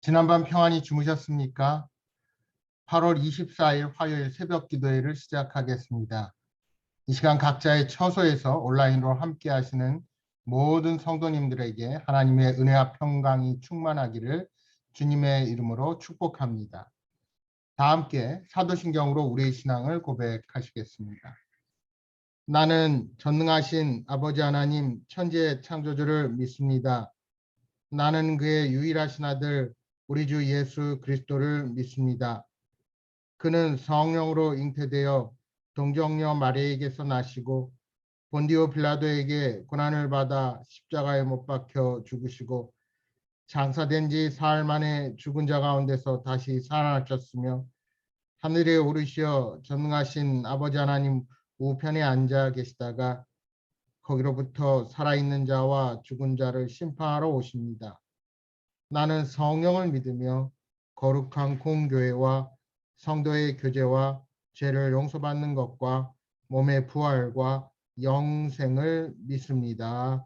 지난밤 평안히 주무셨습니까? 8월 24일 화요일 새벽 기도회를 시작하겠습니다. 이 시간 각자의 처소에서 온라인으로 함께 하시는 모든 성도님들에게 하나님의 은혜와 평강이 충만하기를 주님의 이름으로 축복합니다. 다 함께 사도신경으로 우리의 신앙을 고백하시겠습니다. 나는 전능하신 아버지 하나님 천지의 창조주를 믿습니다. 나는 그의 유일하신 아들 우리 주 예수 그리스도를 믿습니다. 그는 성령으로 잉태되어 동정녀 마리아에게서 나시고 본디오 빌라도에게 고난을 받아 십자가에 못 박혀 죽으시고 장사된 지 사흘 만에 죽은 자 가운데서 다시 살아나셨으며 하늘에 오르시어 전능하신 아버지 하나님 우편에 앉아 계시다가 거기로부터 살아있는 자와 죽은 자를 심판하러 오십니다. 나는 성령을 믿으며 거룩한 공교회와 성도의 교제와 죄를 용서받는 것과 몸의 부활과 영생을 믿습니다.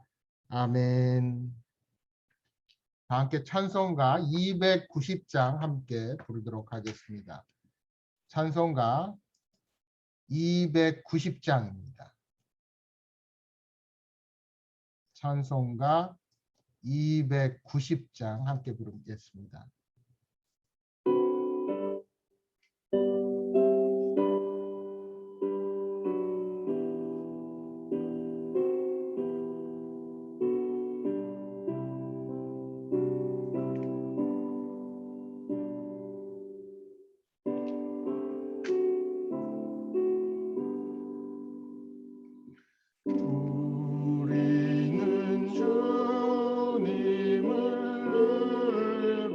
아멘. 다 함께 찬송가 290장 함께 부르도록 하겠습니다. 찬송가 290장입니다. 찬송가 290장 함께 부르겠습니다. 우리는 주님을 늘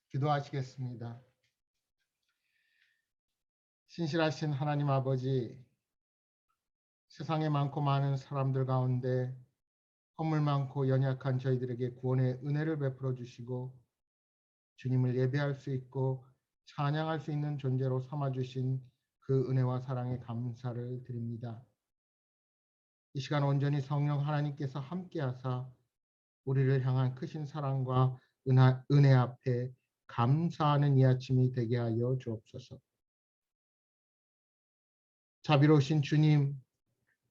기도하시겠습니다. 신실하신 하나님 아버지, 세상에 많고 많은 사람들 가운데 허물 많고 연약한 저희들에게 구원의 은혜를 베풀어 주시고 주님을 예배할 수 있고 찬양할 수 있는 존재로 삼아 주신 그 은혜와 사랑에 감사를 드립니다. 이 시간 온전히 성령 하나님께서 함께하사 우리를 향한 크신 사랑과 은혜 앞에 감사하는 이 아침이 되게 하여 주옵소서. 자비로우신 주님,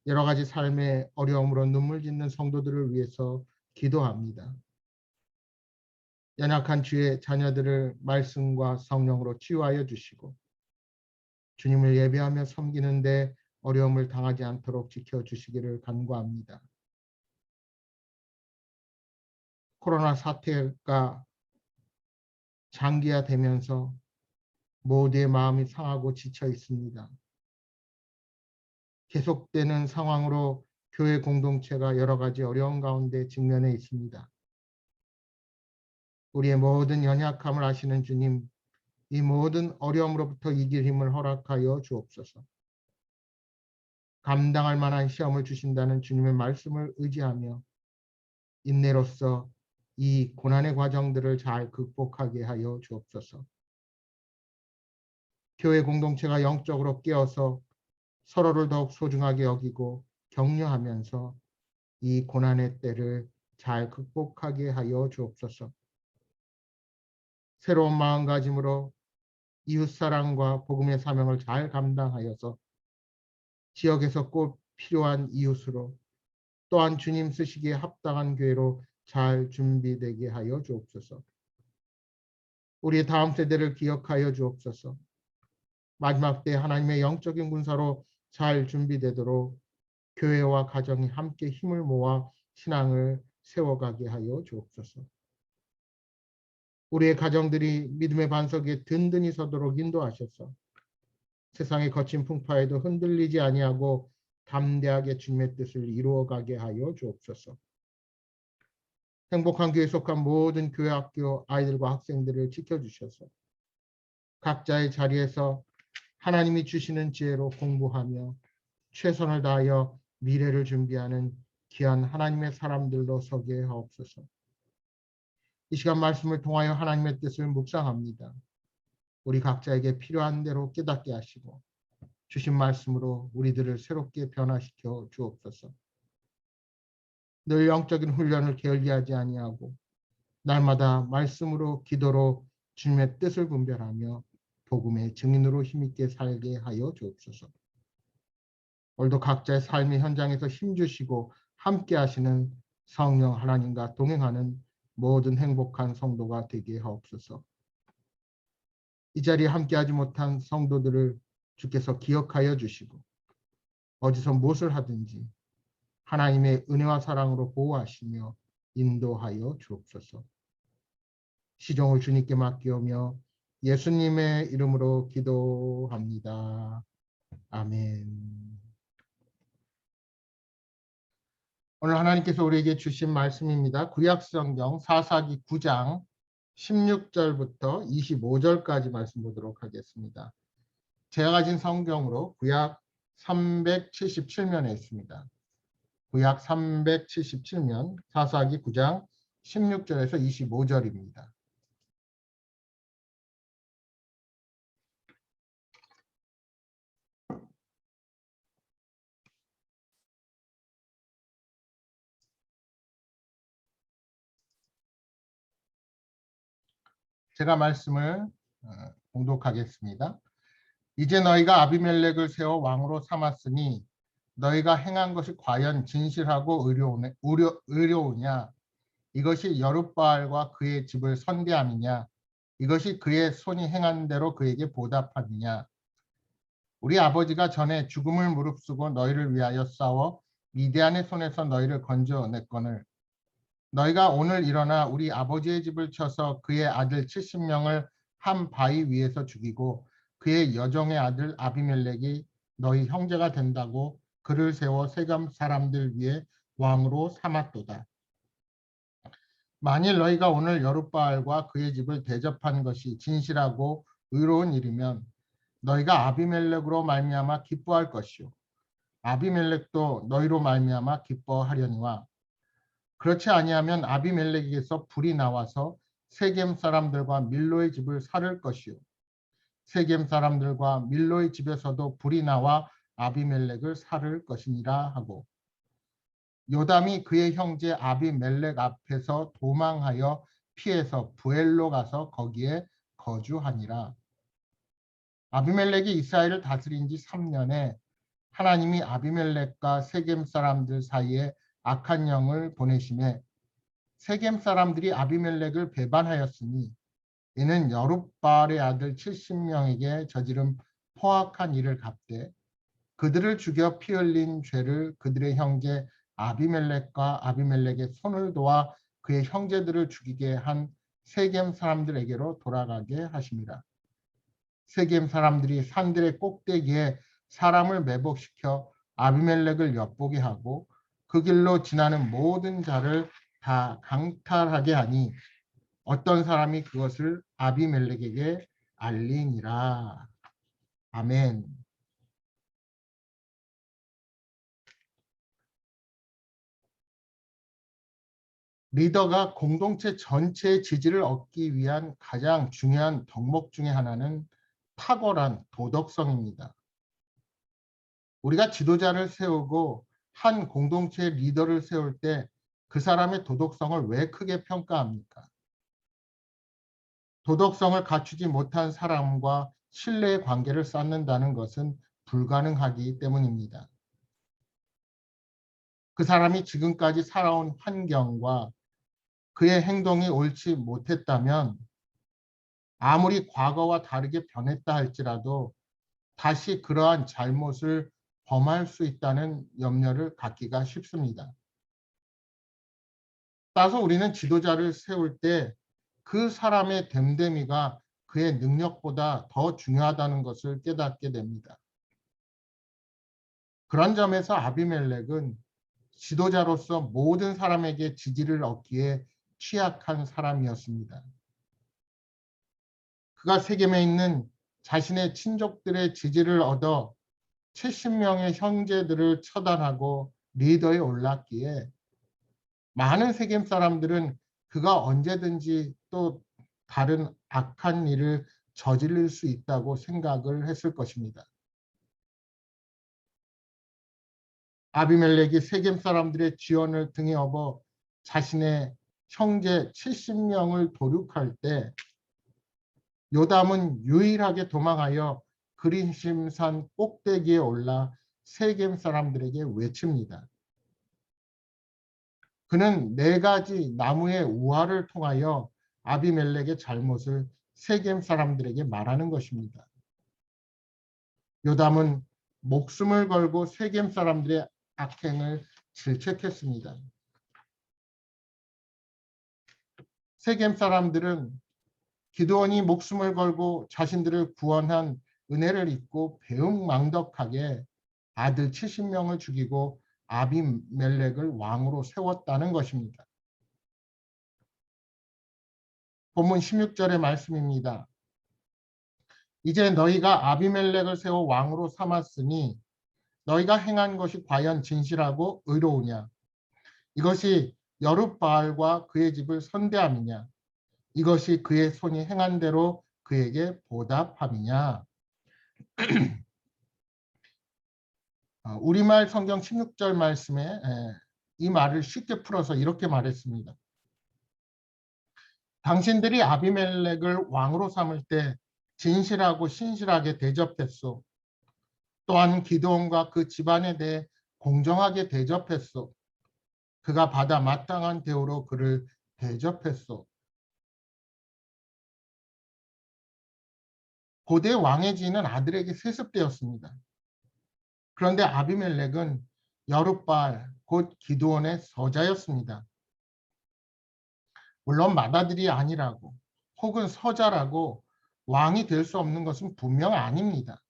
여러 가지 삶의 어려움으로 눈물 짓는 성도들을 위해서 기도합니다. 연약한 주의 자녀들을 말씀과 성령으로 치유하여 주시고 주님을 예배하며 섬기는데 어려움을 당하지 않도록 지켜주시기를 간구합니다. 코로나 사태가 장기화되면서 모두의 마음이 상하고 지쳐 있습니다. 계속되는 상황으로 교회 공동체가 여러 가지 어려운 가운데 직면해 있습니다. 우리의 모든 연약함을 아시는 주님, 이 모든 어려움으로부터 이길 힘을 허락하여 주옵소서. 감당할 만한 시험을 주신다는 주님의 말씀을 의지하며 인내로서 이 고난의 과정들을 잘 극복하게 하여 주옵소서. 교회 공동체가 영적으로 깨어서 서로를 더욱 소중하게 여기고 격려하면서 이 고난의 때를 잘 극복하게 하여 주옵소서. 새로운 마음가짐으로 이웃사랑과 복음의 사명을 잘 감당하여서 지역에서 꼭 필요한 이웃으로 또한 주님 쓰시기에 합당한 교회로 잘 준비되게 하여 주옵소서. 우리의 다음 세대를 기억하여 주옵소서. 마지막 때 하나님의 영적인 군사로 잘 준비되도록 교회와 가정이 함께 힘을 모아 신앙을 세워가게 하여 주옵소서. 우리의 가정들이 믿음의 반석에 든든히 서도록 인도하셔서 세상의 거친 풍파에도 흔들리지 아니하고 담대하게 주님의 뜻을 이루어가게 하여 주옵소서. 행복한 교회에 속한 모든 교회 학교 아이들과 학생들을 지켜주셔서 각자의 자리에서 하나님이 주시는 지혜로 공부하며 최선을 다하여 미래를 준비하는 귀한 하나님의 사람들로 서게 하옵소서. 이 시간 말씀을 통하여 하나님의 뜻을 묵상합니다. 우리 각자에게 필요한 대로 깨닫게 하시고 주신 말씀으로 우리들을 새롭게 변화시켜 주옵소서. 늘 영적인 훈련을 게을리하지 아니하고 날마다 말씀으로 기도로 주님의 뜻을 분별하며 복음의 증인으로 힘있게 살게 하여 주옵소서. 오늘도 각자의 삶의 현장에서 힘주시고 함께 하시는 성령 하나님과 동행하는 모든 행복한 성도가 되게 하옵소서. 이 자리에 함께하지 못한 성도들을 주께서 기억하여 주시고 어디서 무엇을 하든지 하나님의 은혜와 사랑으로 보호하시며 인도하여 주옵소서. 시종을 주님께 맡기오며 예수님의 이름으로 기도합니다. 아멘. 오늘 하나님께서 우리에게 주신 말씀입니다. 구약성경 사사기 9장 16절부터 25절까지 말씀 보도록 하겠습니다. 제가 가진 성경으로 구약 377면에 있습니다. 구약 377면 사사기 9장 16절에서 25절입니다. 제가 말씀을 봉독하겠습니다. 이제 너희가 아비멜렉을 세워 왕으로 삼았으니 너희가 행한 것이 과연 진실하고 의로우냐? 이것이 여룻바알과 그의 집을 선대함이냐? 이것이 그의 손이 행한 대로 그에게 보답함이냐? 우리 아버지가 전에 죽음을 무릅쓰고 너희를 위하여 싸워 미디안의 손에서 너희를 건져냈거늘 너희가 오늘 일어나 우리 아버지의 집을 쳐서 그의 아들 70명을 한 바위 위에서 죽이고 그의 여종의 아들 아비멜렉이 너희 형제가 된다고 그를 세워 세겜 사람들 위에 왕으로 삼았도다. 만일 너희가 오늘 여룻바알과 그의 집을 대접한 것이 진실하고 의로운 일이면 너희가 아비멜렉으로 말미암아 기뻐할 것이요 아비멜렉도 너희로 말미암아 기뻐하려니와 그렇지 아니하면 아비멜렉에게서 불이 나와서 세겜 사람들과 밀로의 집을 살을 것이요 세겜 사람들과 밀로의 집에서도 불이 나와 아비멜렉을 살을 것이니라 하고 요담이 그의 형제 아비멜렉 앞에서 도망하여 피해서 부엘로 가서 거기에 거주하니라. 아비멜렉이 이스라엘을 다스린 지 3년에 하나님이 아비멜렉과 세겜 사람들 사이에 악한 영을 보내심에 세겜 사람들이 아비멜렉을 배반하였으니 이는 여룻바알의 아들 70명에게 저지른 포악한 일을 갚되 그들을 죽여 피 흘린 죄를 그들의 형제 아비멜렉과 아비멜렉의 손을 도와 그의 형제들을 죽이게 한 세겜 사람들에게로 돌아가게 하심이라. 세겜 사람들이 산들의 꼭대기에 사람을 매복시켜 아비멜렉을 엿보게 하고 그 길로 지나는 모든 자를 다 강탈하게 하니 어떤 사람이 그것을 아비멜렉에게 알리니라. 아멘. 리더가 공동체 전체의 지지를 얻기 위한 가장 중요한 덕목 중에 하나는 탁월한 도덕성입니다. 우리가 지도자를 세우고 한 공동체의 리더를 세울 때 그 사람의 도덕성을 왜 크게 평가합니까? 도덕성을 갖추지 못한 사람과 신뢰의 관계를 쌓는다는 것은 불가능하기 때문입니다. 그 사람이 지금까지 살아온 환경과 그의 행동이 옳지 못했다면 아무리 과거와 다르게 변했다 할지라도 다시 그러한 잘못을 범할 수 있다는 염려를 갖기가 쉽습니다. 따라서 우리는 지도자를 세울 때 그 사람의 됨됨이가 그의 능력보다 더 중요하다는 것을 깨닫게 됩니다. 그런 점에서 아비멜렉은 지도자로서 모든 사람에게 지지를 얻기에 취약한 사람이었습니다. 그가 세겜에 있는 자신의 친족들의 지지를 얻어 70명의 형제들을 처단하고 리더에 올랐기에 많은 세겜 사람들은 그가 언제든지 또 다른 악한 일을 저지를 수 있다고 생각을 했을 것입니다. 아비멜렉이 세겜 사람들의 지원을 등에 업어 자신의 형제 70명을 도륙할 때 요담은 유일하게 도망하여 그리심산 꼭대기에 올라 세겜 사람들에게 외칩니다. 그는 4가지 나무의 우화를 통하여 아비멜렉의 잘못을 세겜 사람들에게 말하는 것입니다. 요담은 목숨을 걸고 세겜 사람들의 악행을 질책했습니다. 세겜 사람들은 기드온이 목숨을 걸고 자신들을 구원한 은혜를 잊고 배은망덕하게 아들 70명을 죽이고 아비멜렉을 왕으로 세웠다는 것입니다. 본문 16절의 말씀입니다. 이제 너희가 아비멜렉을 세워 왕으로 삼았으니 너희가 행한 것이 과연 진실하고 의로우냐? 이것이 여룻바알과 그의 집을 선대함이냐? 이것이 그의 손이 행한 대로 그에게 보답함이냐? 우리말 성경 16절 말씀에 이 말을 쉽게 풀어서 이렇게 말했습니다. 당신들이 아비멜렉을 왕으로 삼을 때 진실하고 신실하게 대접했소. 또한 기드온과 그 집안에 대해 공정하게 대접했소. 그가 받아 마땅한 대우로 그를 대접했소. 고대 왕의 지위는 아들에게 세습되었습니다. 그런데 아비멜렉은 여룻바알 곧 기드온의 서자였습니다. 물론 맏아들이 아니라고 혹은 서자라고 왕이 될 수 없는 것은 분명 아닙니다.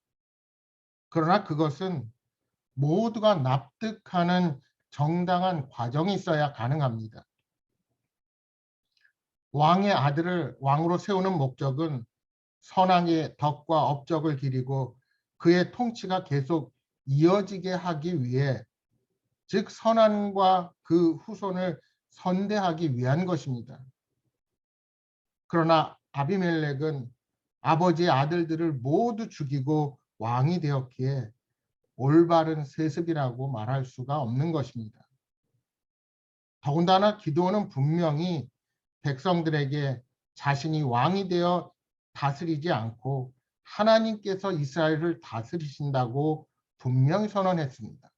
그러나 그것은 모두가 납득하는 정당한 과정이 있어야 가능합니다. 왕의 아들을 왕으로 세우는 목적은 선왕의 덕과 업적을 기리고 그의 통치가 계속 이어지게 하기 위해, 즉 선왕과 그 후손을 선대하기 위한 것입니다. 그러나 아비멜렉은 아버지의 아들들을 모두 죽이고 왕이 되었기에 올바른 세습이라고 말할 수가 없는 것입니다. 더군다나 기드온은 분명히 백성들에게 자신이 왕이 되어 다스리지 않고 하나님께서 이스라엘을 다스리신다고 분명히 선언했습니다.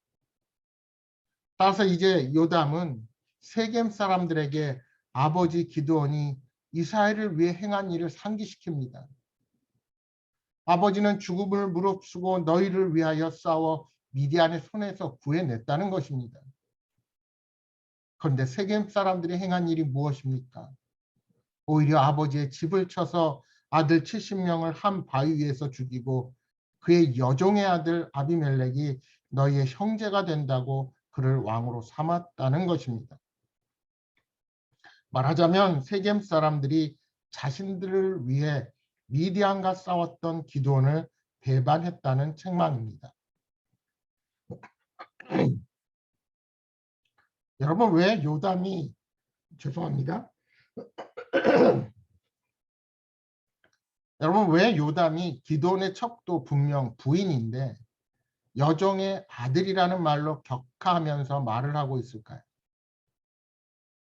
따라서 이제 요담은 세겜 사람들에게 아버지 기드온이 이스라엘을 위해 행한 일을 상기시킵니다. 아버지는 죽음을 무릅쓰고 너희를 위하여 싸워 미디안의 손에서 구해냈다는 것입니다. 그런데 세겜 사람들이 행한 일이 무엇입니까? 오히려 아버지의 집을 쳐서 아들 70명을 한 바위 위에서 죽이고 그의 여종의 아들 아비멜렉이 너희의 형제가 된다고 그를 왕으로 삼았다는 것입니다. 말하자면 세겜 사람들이 자신들을 위해 미디안과 싸웠던 기드온을 배반했다는 책망입니다. 여러분, 왜 요담이 죄송합니다. 여러분, 왜 요담이 기드온의 척도 분명 부인인데 여종의 아들이라는 말로 격하하면서 말을 하고 있을까요?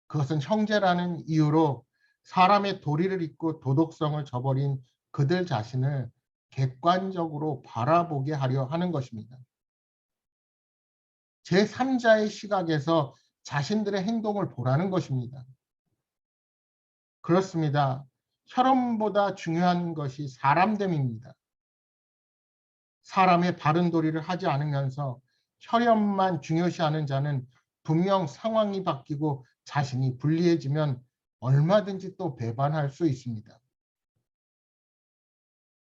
그것은 형제라는 이유로 사람의 도리를 잊고 도덕성을 저버린 그들 자신을 객관적으로 바라보게 하려 하는 것입니다. 제3자의 시각에서 자신들의 행동을 보라는 것입니다. 그렇습니다. 혈험보다 중요한 것이 사람됨입니다. 사람의 바른 도리를 하지 않으면서 혈연만 중요시하는 자는 분명 상황이 바뀌고 자신이 불리해지면 얼마든지 또 배반할 수 있습니다.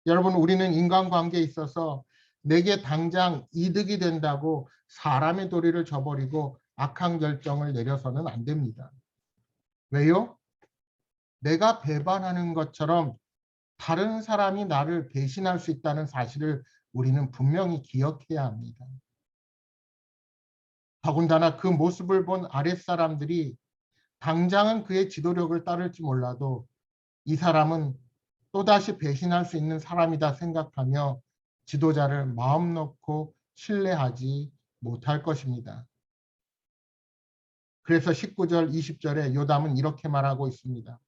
여러분, 우리는 인간관계에 있어서 내게 당장 이득이 된다고 사람의 도리를 저버리고 악한 결정을 내려서는 안 됩니다. 왜요? 내가 배반하는 것처럼 다른 사람이 나를 배신할 수 있다는 사실을 우리는 분명히 기억해야 합니다. 더군다나 그 모습을 본 아랫사람들이 당장은 그의 지도력을 따를지 몰라도 이 사람은 또다시 배신할 수 있는 사람이다 생각하며 지도자를 마음 놓고 신뢰하지 못할 것입니다. 그래서 19절, 20절에 요담은 이렇게 말하고 있습니다.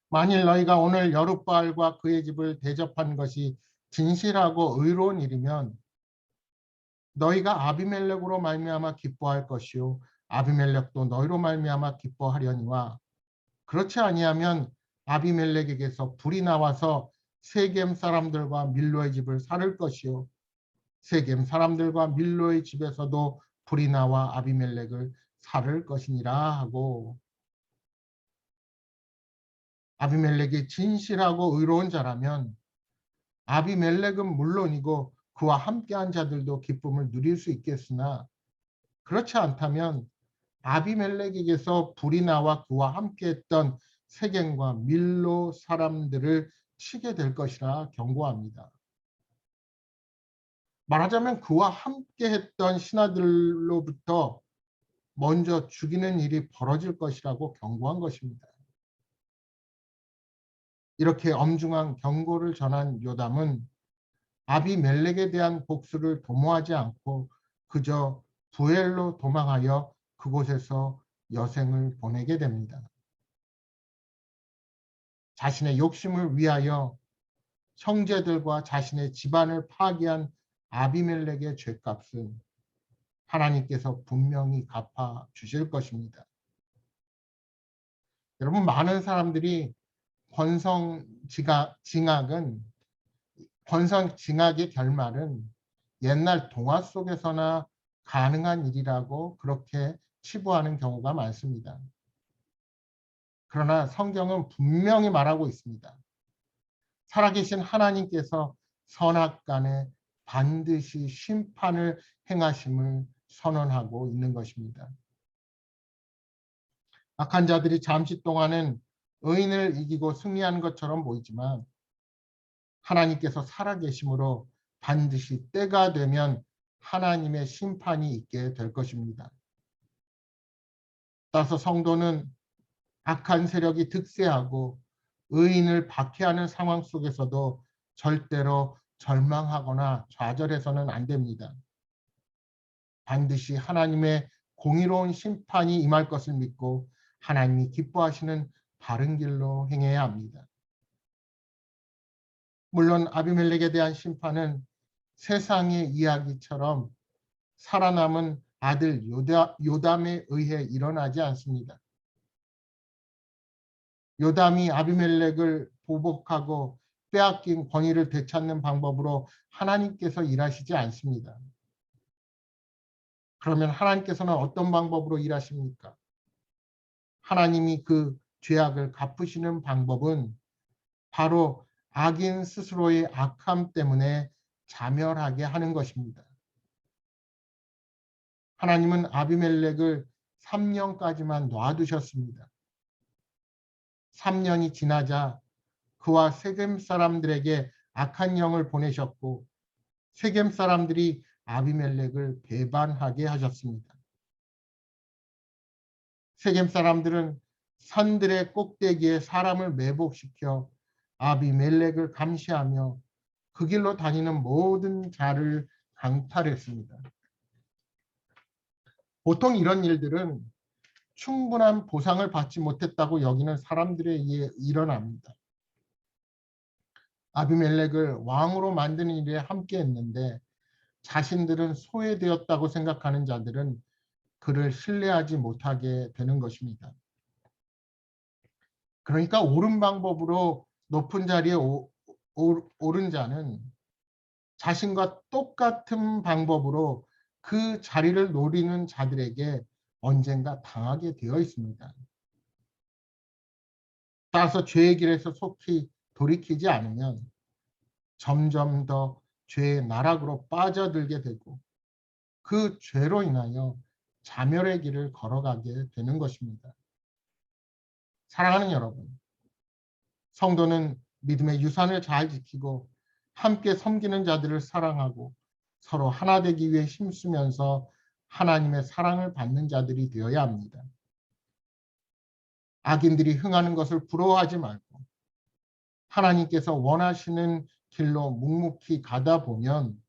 만일 너희가 오늘 여룻바알과 그의 집을 대접한 것이 진실하고 의로운 일이면 너희가 아비멜렉으로 말미암아 기뻐할 것이요 아비멜렉도 너희로 말미암아 기뻐하려니와 그렇지 아니하면 아비멜렉에게서 불이 나와서 세겜 사람들과 밀로의 집을 살을 것이요 세겜 사람들과 밀로의 집에서도 불이 나와 아비멜렉을 살을 것이니라 하고, 아비멜렉이 진실하고 의로운 자라면 아비멜렉은 물론이고 그와 함께한 자들도 기쁨을 누릴 수 있겠으나 그렇지 않다면 아비멜렉에게서 불이 나와 그와 함께했던 세겜과 밀로 사람들을 치게 될 것이라 경고합니다. 말하자면 그와 함께했던 신하들로부터 먼저 죽이는 일이 벌어질 것이라고 경고한 것입니다. 이렇게 엄중한 경고를 전한 요담은 아비멜렉에 대한 복수를 도모하지 않고 그저 부엘로 도망하여 그곳에서 여생을 보내게 됩니다. 자신의 욕심을 위하여 형제들과 자신의 집안을 파괴한 아비멜렉의 죄값은 하나님께서 분명히 갚아 주실 것입니다. 여러분, 많은 사람들이 권성징악의 결말은 옛날 동화 속에서나 가능한 일이라고 그렇게 치부하는 경우가 많습니다. 그러나 성경은 분명히 말하고 있습니다. 살아계신 하나님께서 선악간에 반드시 심판을 행하심을 선언하고 있는 것입니다. 악한 자들이 잠시 동안은 의인을 이기고 승리하는 것처럼 보이지만 하나님께서 살아계심으로 반드시 때가 되면 하나님의 심판이 있게 될 것입니다. 따라서 성도는 악한 세력이 득세하고 의인을 박해하는 상황 속에서도 절대로 절망하거나 좌절해서는 안 됩니다. 반드시 하나님의 공의로운 심판이 임할 것을 믿고 하나님이 기뻐하시는 바른 길로 행해야 합니다. 물론 아비멜렉에 대한 심판은 세상의 이야기처럼 살아남은 아들 요담에 의해 일어나지 않습니다. 요담이 아비멜렉을 보복하고 빼앗긴 권위를 되찾는 방법으로 하나님께서 일하시지 않습니다. 그러면 하나님께서는 어떤 방법으로 일하십니까? 하나님이 그 죄악을 갚으시는 방법은 바로 악인 스스로의 악함 때문에 자멸하게 하는 것입니다. 하나님은 아비멜렉을 3년까지만 놔두셨습니다. 3년이 지나자 그와 세겜 사람들에게 악한 영을 보내셨고 세겜 사람들이 아비멜렉을 배반하게 하셨습니다. 세겜 사람들은 산들의 꼭대기에 사람을 매복시켜 아비멜렉을 감시하며 그 길로 다니는 모든 자를 강탈했습니다. 보통 이런 일들은 충분한 보상을 받지 못했다고 여기는 사람들에 의해 일어납니다. 아비멜렉을 왕으로 만드는 일에 함께했는데 자신들은 소외되었다고 생각하는 자들은 그를 신뢰하지 못하게 되는 것입니다. 그러니까 옳은 방법으로 높은 자리에 오른 자는 자신과 똑같은 방법으로 그 자리를 노리는 자들에게 언젠가 당하게 되어 있습니다. 따라서 죄의 길에서 속히 돌이키지 않으면 점점 더 죄의 나락으로 빠져들게 되고 그 죄로 인하여 자멸의 길을 걸어가게 되는 것입니다. 사랑하는 여러분, 성도는 믿음의 유산을 잘 지키고 함께 섬기는 자들을 사랑하고 서로 하나 되기 위해 힘쓰면서 하나님의 사랑을 받는 자들이 되어야 합니다. 악인들이 흥하는 것을 부러워하지 말고 하나님께서 원하시는 길로 묵묵히 가다 보면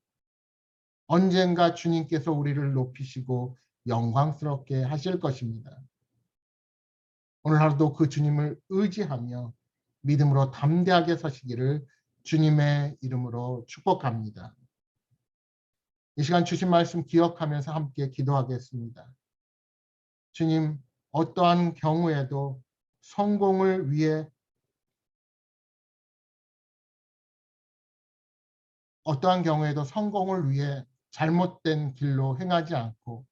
언젠가 주님께서 우리를 높이시고 영광스럽게 하실 것입니다. 오늘 하루도 그 주님을 의지하며 믿음으로 담대하게 서시기를 주님의 이름으로 축복합니다. 이 시간 주신 말씀 기억하면서 함께 기도하겠습니다. 주님, 어떠한 경우에도 성공을 위해 잘못된 길로 행하지 않고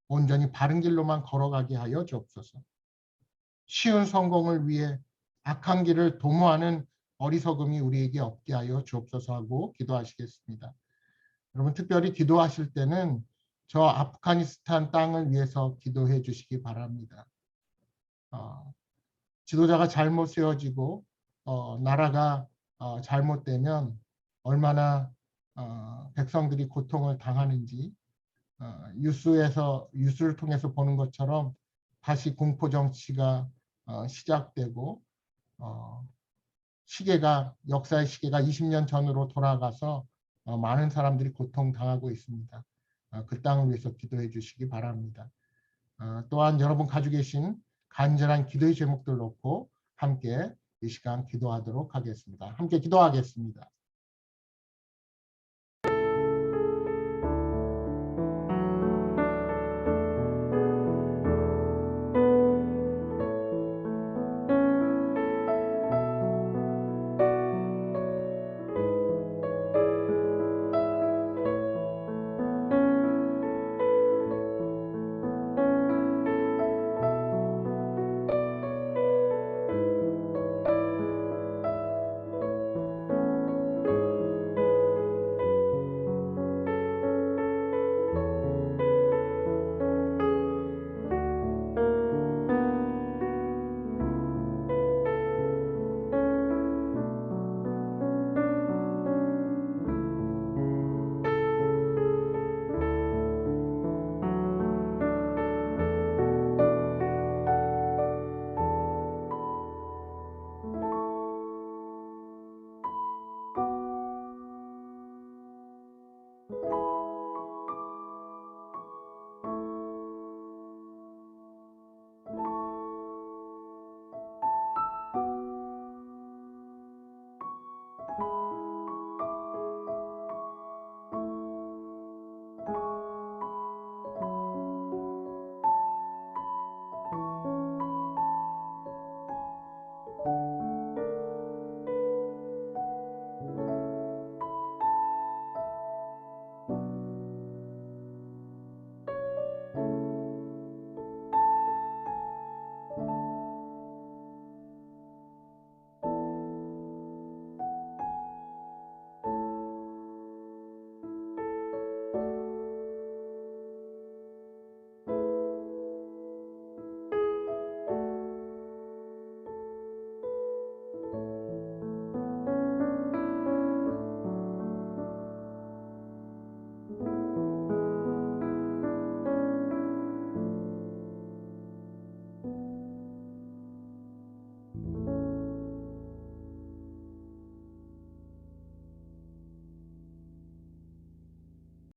온전히 바른 길로만 걸어가게 하여 주옵소서. 쉬운 성공을 위해 악한 길을 도모하는 어리석음이 우리에게 없게 하여 주옵소서 하고 기도하시겠습니다. 여러분 특별히 기도하실 때는 저 아프가니스탄 땅을 위해서 기도해 주시기 바랍니다. 지도자가 잘못 세워지고 나라가 잘못되면 얼마나 백성들이 고통을 당하는지 뉴스를 통해서 보는 것처럼 다시 공포 정치가 시작되고 역사의 시계가 20년 전으로 돌아가서 많은 사람들이 고통당하고 있습니다. 그 땅을 위해서 기도해 주시기 바랍니다. 또한 여러분 가지고 계신 간절한 기도의 제목들 놓고 함께 이 시간 기도하도록 하겠습니다. 함께 기도하겠습니다.